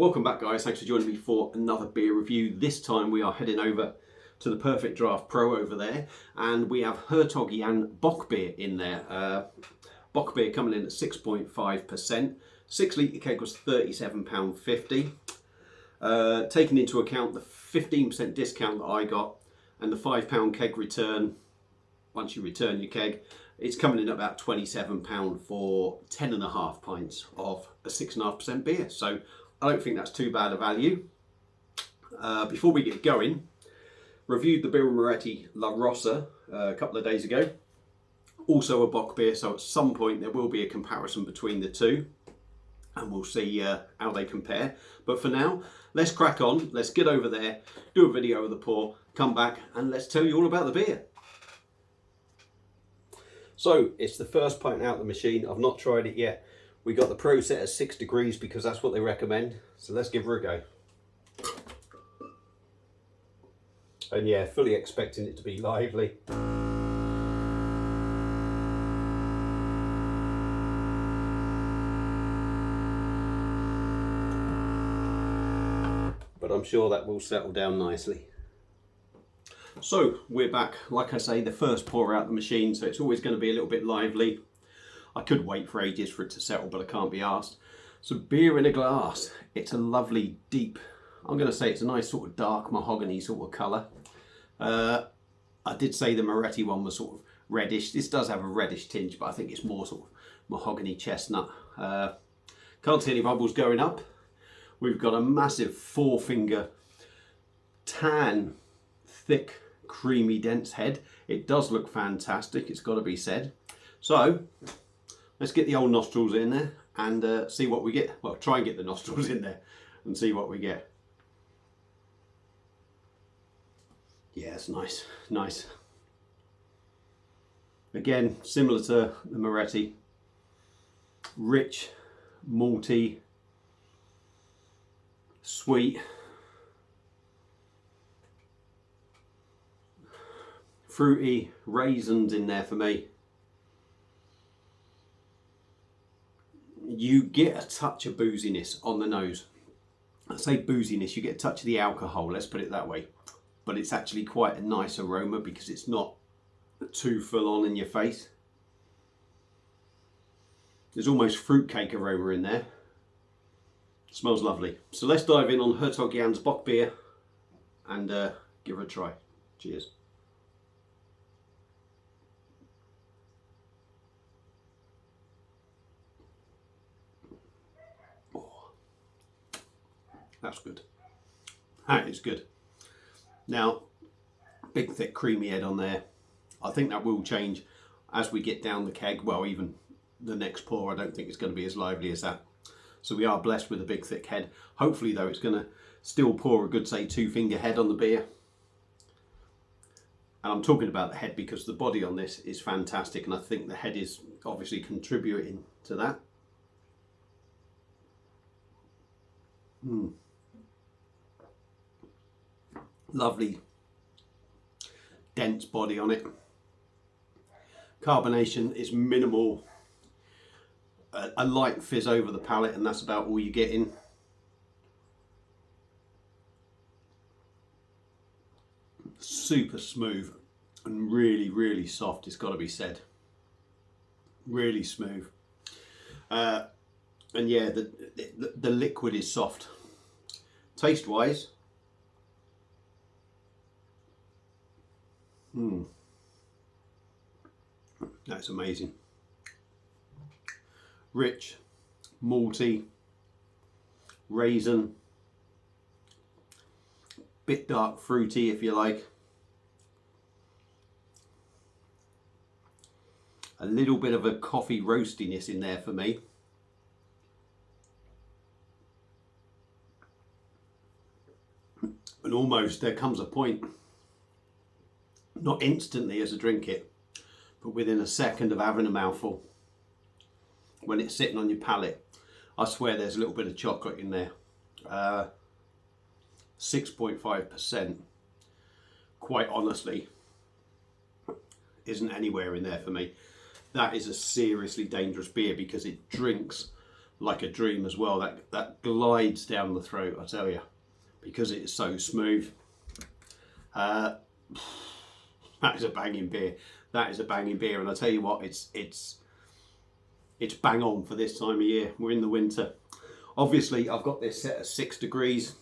Welcome back, guys. Thanks for joining me for another beer review. This time we are heading over to the Perfect Draft Pro over there, and we have Hertog Jan bockbier in there. Bockbier coming in at 6.5%. 6 litre keg was £37.50. Taking into account the 15% discount that I got and the £5 keg return, once you return your keg, it's coming in at about £27 for 10.5 pints of a 6.5% beer. So I don't think that's too bad a value. Before we get going, reviewed the Birra Moretti La Rossa a couple of days ago. Also a bock beer, so at some point there will be a comparison between the two, and we'll see how they compare. But for now, let's crack on. Let's get over there, do a video of the pour, come back, and let's tell you all about the beer. So it's the first pint out of the machine. I've not tried it yet. We got the Pro set at 6 degrees because that's what they recommend. So let's give her a go. And yeah, fully expecting it to be lively. But I'm sure that will settle down nicely. So we're back, like I say, the first pour out the machine, so it's always going to be a little bit lively. I could wait for ages for it to settle, but I can't be asked. So beer in a glass. It's a lovely deep, I'm going to say it's a nice sort of dark mahogany sort of colour. I did say the Moretti one was sort of reddish. This does have a reddish tinge, but I think it's more sort of mahogany chestnut. Can't see any bubbles going up. We've got a massive 4-finger tan, thick, creamy, dense head. It does look fantastic, it's got to be said. So let's get the old nostrils in there and see what we get. Well, try and get the nostrils in there and see what we get. Yeah, it's nice, nice. Again, similar to the Moretti, rich, malty, sweet, fruity, raisins in there for me. You get a touch of booziness on the nose. I say booziness, you get a touch of the alcohol, let's put it that way. But it's actually quite a nice aroma because it's not too full on in your face. There's almost fruitcake aroma in there. It smells lovely. So let's dive in on Hertog Jan's bockbier and give her a try. Cheers. That's good. That is good. Now, big thick creamy head on there. I think that will change as we get down the keg. Well, even the next pour, I don't think it's going to be as lively as that. So we are blessed with a big thick head. Hopefully though, it's going to still pour a good, say, 2-finger head on the beer. And I'm talking about the head because the body on this is fantastic, and I think the head is obviously contributing to that. Lovely dense body on it. Carbonation is minimal. A light fizz over the palate, and that's about all you get in. Super smooth and really, really soft, it's got to be said. Really smooth. And yeah, the liquid is soft. Taste wise, that's amazing. Rich, malty, raisin, bit dark fruity if you like. A little bit of a coffee roastiness in there for me. And almost there comes a point, not instantly as I drink it, but within a second of having a mouthful, when it's sitting on your palate, I swear there's a little bit of chocolate in there. 6.5%, quite honestly, isn't anywhere in there for me. That is a seriously dangerous beer because it drinks like a dream as well. That glides down the throat, I tell you, because it is so smooth. That is a banging beer. That is a banging beer, and I tell you what, it's bang on for this time of year. We're in the winter. Obviously, I've got this set at 6 degrees.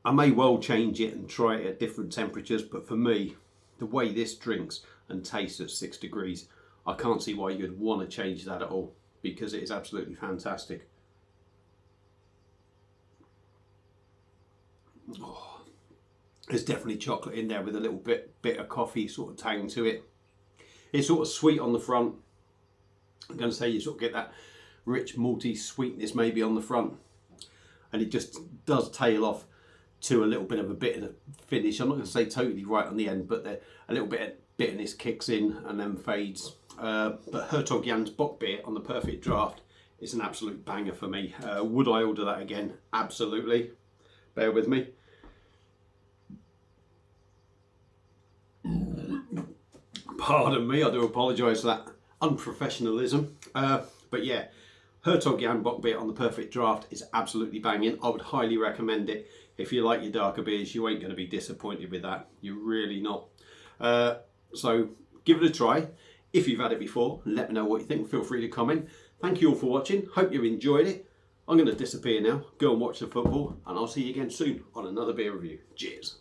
I may well change it and try it at different temperatures, but for me, the way this drinks and tastes at 6 degrees, I can't see why you'd want to change that at all, because it is absolutely fantastic. Oh, there's definitely chocolate in there with a little bit of coffee sort of tang to it. It's sort of sweet on the front. I'm going to say you sort of get that rich malty sweetness maybe on the front, and it just does tail off to a little bit of a bitter finish. I'm not going to say totally right on the end, but a little bit of bitterness kicks in and then fades. But Hertog Jan's bockbier on the perfect draft is an absolute banger for me. Would I order that again? Absolutely. Bear with me. Pardon me, I do apologise for that unprofessionalism. But yeah, Hertog Jan bockbier on the perfect draft is absolutely banging. I would highly recommend it. If you like your darker beers, you ain't going to be disappointed with that. You're really not. So give it a try. If you've had it before, let me know what you think. Feel free to comment. Thank you all for watching. Hope you enjoyed it. I'm going to disappear now. Go and watch the football, and I'll see you again soon on another beer review. Cheers.